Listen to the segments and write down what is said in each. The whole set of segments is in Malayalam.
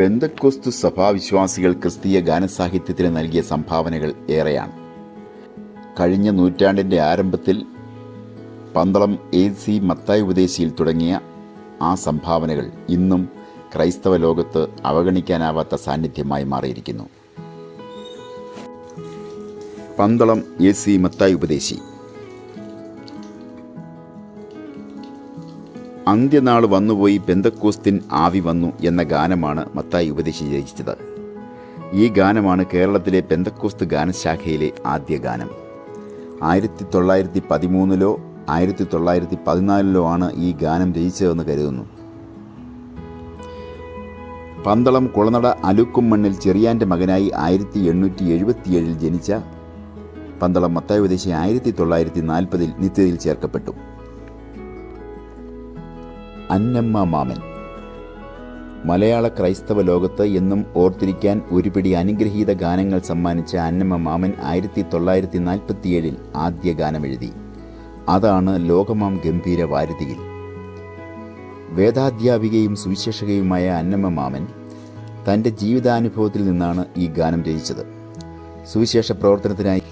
പെന്തക്കോസ്തു സഭാവിശ്വാസികൾ ക്രിസ്തീയ ഗാനസാഹിത്യത്തിന് നൽകിയ സംഭാവനകൾ ഏറെയാണ്. കഴിഞ്ഞ നൂറ്റാണ്ടിൻ്റെ ആരംഭത്തിൽ പന്തളം AC മത്തായി ഉപദേശിയിൽ തുടങ്ങിയ ആ സംഭാവനകൾ ഇന്നും ക്രൈസ്തവ ലോകത്ത് അവഗണിക്കാനാവാത്ത സാന്നിധ്യമായി മാറിയിരിക്കുന്നു. പന്തളം AC മത്തായി ഉപദേശി. അന്ത്യനാൾ വന്നുപോയി പെന്തക്കോസ്തിൻ ആവി വന്നു എന്ന ഗാനമാണ് മത്തായി ഉപദേശി രചിച്ചത്. ഈ ഗാനമാണ് കേരളത്തിലെ പെന്തക്കോസ്ത് ഗാനശാഖയിലെ ആദ്യ ഗാനം. 1913 1914 ആണ് ഈ ഗാനം രചിച്ചതെന്ന് കരുതുന്നു. പന്തളം കുളനട അലുക്കുംമണ്ണിൽ ചെറിയാൻ്റെ മകനായി 1877 ജനിച്ച പന്തളം മത്തായി ഉപദേശി 1940 നിത്യതയിൽ ചേർക്കപ്പെട്ടു. അന്നമ്മ മാമൻ. മലയാള ക്രൈസ്തവ ലോകത്ത് എന്നും ഓർത്തിരിക്കാൻ ഒരുപിടി അനുഗ്രഹീത ഗാനങ്ങൾ സമ്മാനിച്ച അന്നമ്മ മാമൻ 1947 ആദ്യ ഗാനമെഴുതി. അതാണ് ലോകമാം ഗംഭീര വാരിധിയിൽ. വേദാധ്യാപികയും സുവിശേഷകയുമായ അന്നമ്മ മാമൻ തൻ്റെ ജീവിതാനുഭവത്തിൽ നിന്നാണ് ഈ ഗാനം രചിച്ചത്. സുവിശേഷ പ്രവർത്തനത്തിനായി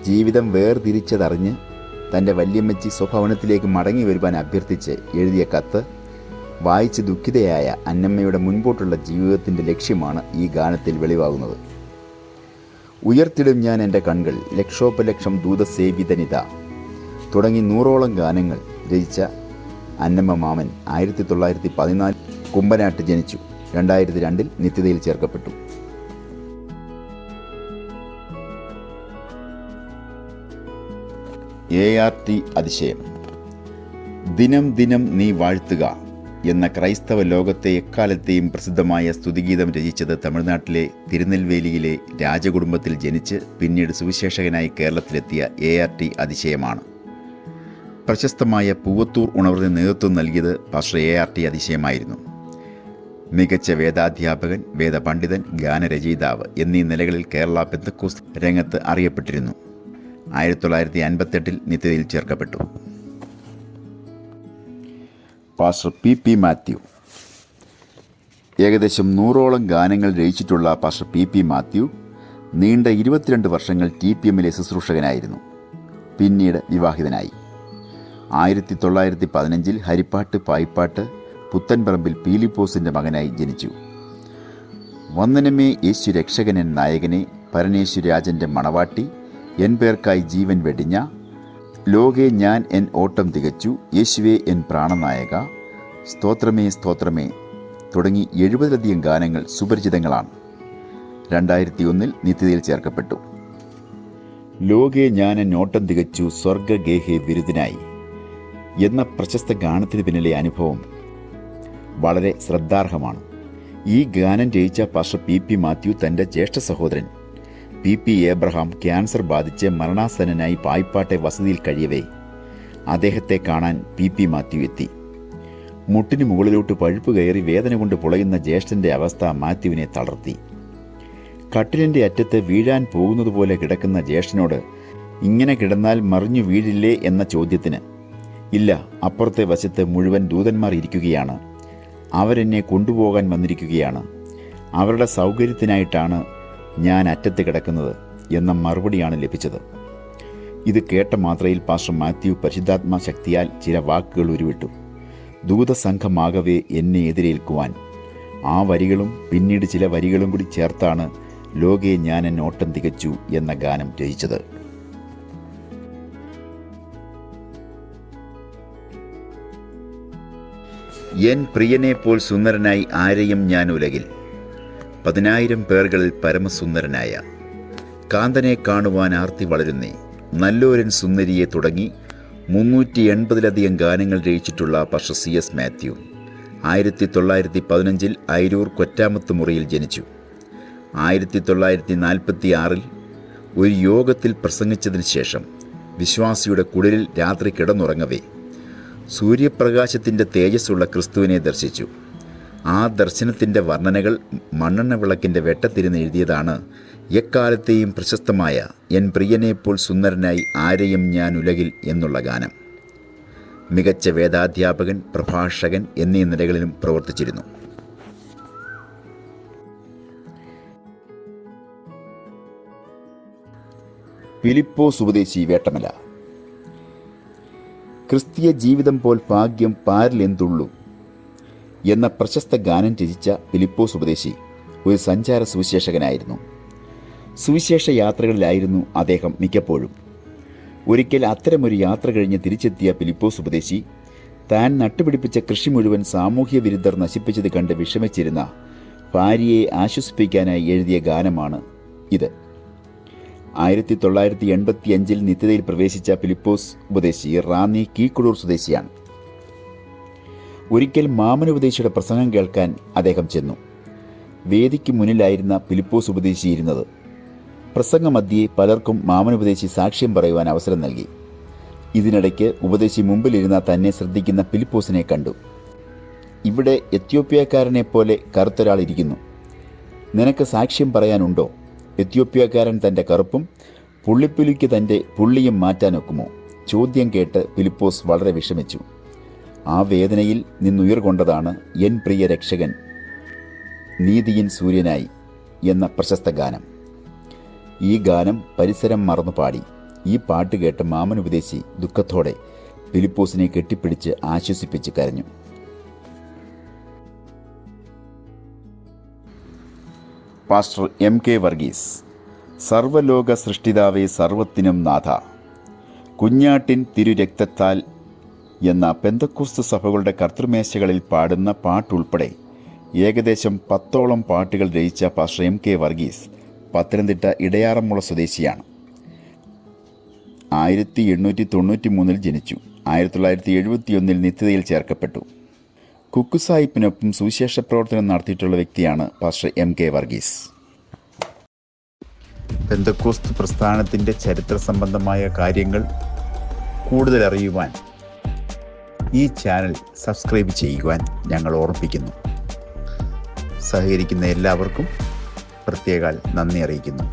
ജീവിതം വേർതിരിച്ചതറിഞ്ഞ് തൻ്റെ വല്യമ്മച്ചി സ്വഭവനത്തിലേക്ക് മടങ്ങി വരുവാൻ അഭ്യർത്ഥിച്ച് എഴുതിയ കത്ത് വായിച്ച് ദുഃഖിതയായ അന്നമ്മയുടെ മുൻപോട്ടുള്ള ജീവിതത്തിൻ്റെ ലക്ഷ്യമാണ് ഈ ഗാനത്തിൽ വെളിവാകുന്നത്. ഉയർത്തിടും ഞാൻ എൻ്റെ കൺകൾ, ലക്ഷോപലക്ഷം ദൂതസേവിതനിത തുടങ്ങി 100ഓളം ഗാനങ്ങൾ രചിച്ച അന്നമ്മ മാമൻ 1914 കുമ്പനാട്ട് ജനിച്ചു. 2002 നിത്യതയിൽ ചേർക്കപ്പെട്ടു. ART അതിശയം. ദിനം ദിനം നീ വാഴ്ത്തുക എന്ന ക്രൈസ്തവ ലോകത്തെ എക്കാലത്തെയും പ്രസിദ്ധമായ സ്തുതിഗീതം രചിച്ചത് തമിഴ്നാട്ടിലെ തിരുനെൽവേലിയിലെ രാജകുടുംബത്തിൽ ജനിച്ച് പിന്നീട് സുവിശേഷകനായി കേരളത്തിലെത്തിയ ART അതിശയമാണ്. പ്രശസ്തമായ പൂവത്തൂർ ഉണർവിന് നേതൃത്വം നൽകിയത് പാസ്റ്റർ ART അതിശയമായിരുന്നു. മികച്ച വേദാധ്യാപകൻ, വേദപണ്ഡിതൻ, ഗാനരചയിതാവ് എന്നീ നിലകളിൽ കേരള പെന്തക്കോസ്ത് രംഗത്ത് അറിയപ്പെട്ടിരുന്നു. 1958 നിത്യതയിൽ ചേർക്കപ്പെട്ടു. Pastor PP Mathew. ഏകദേശം 100ഓളം ഗാനങ്ങൾ രചിച്ചിട്ടുള്ള പാസ്റ്റർ PP മാത്യു നീണ്ട 22 വർഷങ്ങൾ TPMലെ ശുശ്രൂഷകനായിരുന്നു. പിന്നീട് വിവാഹിതനായി. 1915 ഹരിപ്പാട്ട് പായിപ്പാട്ട് പുത്തൻപറമ്പിൽ പീലിപ്പോസിൻ്റെ മകനായി ജനിച്ചു. വന്ദനമേ യേശു രക്ഷകനൻ നായകനെ, പരനേശു രാജൻ്റെ മണവാട്ടി, എൻ പേർക്കായി ജീവൻ വെടിഞ്ഞ, ലോകെ ഞാൻ എൻ ഓട്ടം തികച്ചു, യേശുവേ എൻ പ്രാണനായക, സ്തോത്രമേ സ്തോത്രമേ തുടങ്ങി 70ലധികം ഗാനങ്ങൾ സുപരിചിതങ്ങളാണ്. 2001 നിത്യതയിൽ ചേർക്കപ്പെട്ടു. ലോകെ ഞാൻ എൻ ഓട്ടം തികച്ചു സ്വർഗഗേഹെ വിരുദ്ധനായി എന്ന പ്രശസ്ത ഗാനത്തിന് പിന്നിലെ അനുഭവം വളരെ ശ്രദ്ധാർഹമാണ്. ഈ ഗാനം രചിച്ച പാസ്റ്റർ PP മാത്യു തൻ്റെ ജ്യേഷ്ഠ സഹോദരൻ PP ഏബ്രഹാം ക്യാൻസർ ബാധിച്ച് മരണാസന്നനായി പായിപ്പാട്ടെ വസതിയിൽ കഴിയവേ അദ്ദേഹത്തെ കാണാൻ PP മാത്യു എത്തി. മുട്ടിന് മുകളിലോട്ട് പഴുപ്പ് കയറി വേദന കൊണ്ട് പുളയുന്ന ജ്യേഷ്ഠൻ്റെ അവസ്ഥ മാത്യുവിനെ തളർത്തി. കട്ടിലിൻ്റെ അറ്റത്ത് വീഴാൻ പോകുന്നതുപോലെ കിടക്കുന്ന ജ്യേഷ്ഠനോട് ഇങ്ങനെ കിടന്നാൽ മറിഞ്ഞു വീഴില്ലേ എന്ന ചോദ്യത്തിന് ഇല്ല, അപ്പുറത്തെ വശത്ത് മുഴുവൻ ദൂതന്മാർ ഇരിക്കുകയാണ്, അവരെന്നെ കൊണ്ടുപോകാൻ വന്നിരിക്കുകയാണ്, അവരുടെ സൗകര്യത്തിനായിട്ടാണ് ഞാൻ അറ്റത്ത് കിടക്കുന്നത് എന്ന മറുപടിയാണ് ലഭിച്ചത്. ഇത് കേട്ട മാത്രയിൽ പാസ്റ്റർ മാത്യു പരിശുദ്ധാത്മാ ശക്തിയാൽ ചില വാക്കുകൾ ഉരുവിട്ടു. ദൂതസംഘമാകവേ എന്നെ എതിരേൽക്കുവാൻ. ആ വരികളും പിന്നീട് ചില വരികളും കൂടി ചേർത്താണ് ലോകെ ഞാൻ എൻ ഓട്ടം തികച്ചു എന്ന ഗാനം രചിച്ചത്. എൻ പ്രിയനെപ്പോൽ സുന്ദരനായി ആരെയും ഞാൻ ഉലകിൽ, 10,000 പേർകളിൽ പരമസുന്ദരനായ, കാന്തനെ കാണുവാൻ ആർത്തി വളരുന്നേ, നല്ലോരൻ സുന്ദരിയെ തുടങ്ങി 380ലധികം ഗാനങ്ങൾ രചിച്ചിട്ടുള്ള പാസ്റ്റർ CS മാത്യു 1915 അയിരൂർ കൊറ്റാമത്ത് മുറിയിൽ ജനിച്ചു. 1946 ഒരു യോഗത്തിൽ പ്രസംഗിച്ചതിന് ശേഷം വിശ്വാസിയുടെ കുടിലിൽ രാത്രി കിടന്നുറങ്ങവേ സൂര്യപ്രകാശത്തിൻ്റെ തേജസ്സുള്ള ക്രിസ്തുവിനെ ദർശിച്ചു. ആ ദർശനത്തിൻ്റെ വർണ്ണനകൾ മണ്ണെണ്ണ വിളക്കിൻ്റെ വെട്ടത്തിരുന്ന് എഴുതിയതാണ് എക്കാലത്തെയും പ്രശസ്തമായ എൻ പ്രിയനെപ്പോൾ സുന്ദരനായി ആരെയും ഞാൻ ഉലകിൽ എന്നുള്ള ഗാനം. മികച്ച വേദാധ്യാപകൻ, പ്രഭാഷകൻ എന്നീ നിലകളിലും പ്രവർത്തിച്ചിരുന്നു. ഫിലിപ്പോസ് ഉപദേശി വേട്ടമല. ക്രിസ്തീയ ജീവിതം പോൽ ഭാഗ്യം പാരിലെന്തുള്ളൂ എന്ന പ്രശസ്ത ഗാനം രചിച്ച ഫിലിപ്പോസ് ഉപദേശി ഒരു സഞ്ചാര സുവിശേഷകനായിരുന്നു. സുവിശേഷ യാത്രകളിലായിരുന്നു അദ്ദേഹം മിക്കപ്പോഴും. ഒരിക്കൽ അത്തരമൊരു യാത്ര കഴിഞ്ഞ് തിരിച്ചെത്തിയ ഫിലിപ്പോസ് ഉപദേശി താൻ നട്ടുപിടിപ്പിച്ച കൃഷി മുഴുവൻ സാമൂഹ്യ വിരുദ്ധർ നശിപ്പിച്ചത് കണ്ട് വിഷമിച്ചിരുന്ന ഭാര്യയെ ആശ്വസിപ്പിക്കാനായി എഴുതിയ ഗാനമാണ് ഇത്. 1985 നിത്യതയിൽ പ്രവേശിച്ച ഫിലിപ്പോസ് ഉപദേശി റാന്നി കീക്കുടൂർ സ്വദേശിയാണ്. ഒരിക്കൽ മാമൻ ഉപദേശിയുടെ പ്രസംഗം കേൾക്കാൻ അദ്ദേഹം ചെന്നു. വേദിക്ക് മുന്നിലായിരുന്ന ഫിലിപ്പോസ് ഉപദേശി ഇരുന്നത്. പ്രസംഗമധ്യേ പലർക്കും മാമൻ ഉപദേശി സാക്ഷ്യം പറയുവാൻ അവസരം നൽകി. ഇതിനിടയ്ക്ക് ഉപദേശി മുമ്പിലിരുന്ന തന്നെ ശ്രദ്ധിക്കുന്ന ഫിലിപ്പോസിനെ കണ്ടു. ഇവിടെ എത്യോപ്യക്കാരനെ പോലെ കറുത്തൊരാൾ ഇരിക്കുന്നു. നിനക്ക് സാക്ഷ്യം പറയാനുണ്ടോ? എത്യോപ്യക്കാരൻ തൻ്റെ കറുപ്പും പുള്ളിപ്പുലിക്ക് തൻ്റെ പുള്ളിയും മാറ്റാനൊക്കുമോ? ചോദ്യം കേട്ട് ഫിലിപ്പോസ് വളരെ വിഷമിച്ചു. ആ വേദനയിൽ നിന്നുയർകൊണ്ടതാണ് എൻ പ്രിയ രക്ഷകൻ നീതിയിൻ സൂര്യനായി എന്ന പ്രശസ്ത ഗാനം. ഈ ഗാനം പരിസരം മറന്നു പാടി. ഈ പാട്ട് കേട്ട് മാമൻ ഉപദേശി ദുഃഖത്തോടെ ഫിലിപ്പോസിനെ കെട്ടിപ്പിടിച്ച് ആശ്വസിപ്പിച്ച് കരഞ്ഞു. Pastor MK Varghese. സർവ്വലോക സൃഷ്ടിതാവേ സർവത്തിനും നാഥ, കുഞ്ഞാട്ടിൻ തിരുരക്തത്താൽ എന്ന പെന്തക്കോസ്ത് സഭകളുടെ കർത്തൃമേശകളിൽ പാടുന്ന പാട്ടുൾപ്പെടെ ഏകദേശം 10ഓളം പാട്ടുകൾ രചിച്ച പാസ്റ്റർ MK വർഗീസ് പത്തനംതിട്ട ഇടയാറന്മുള സ്വദേശിയാണ്. 1893 ജനിച്ചു. 1971 നിത്യതയിൽ ചേർക്കപ്പെട്ടു. കുക്കുസാഹിബിനൊപ്പം സുവിശേഷ പ്രവർത്തനം നടത്തിയിട്ടുള്ള വ്യക്തിയാണ് പാസ്റ്റർ MK വർഗീസ്. പെന്തക്കോസ്ത് പ്രസ്ഥാനത്തിൻ്റെ ചരിത്ര സംബന്ധമായ കാര്യങ്ങൾ കൂടുതൽ അറിയുവാൻ ഈ ചാനൽ സബ്സ്ക്രൈബ് ചെയ്യുവാൻ ഞങ്ങൾ ഓർമ്മിപ്പിക്കുന്നു. സഹകരിക്കുന്ന എല്ലാവർക്കും പ്രത്യേക നന്ദി അറിയിക്കുന്നു.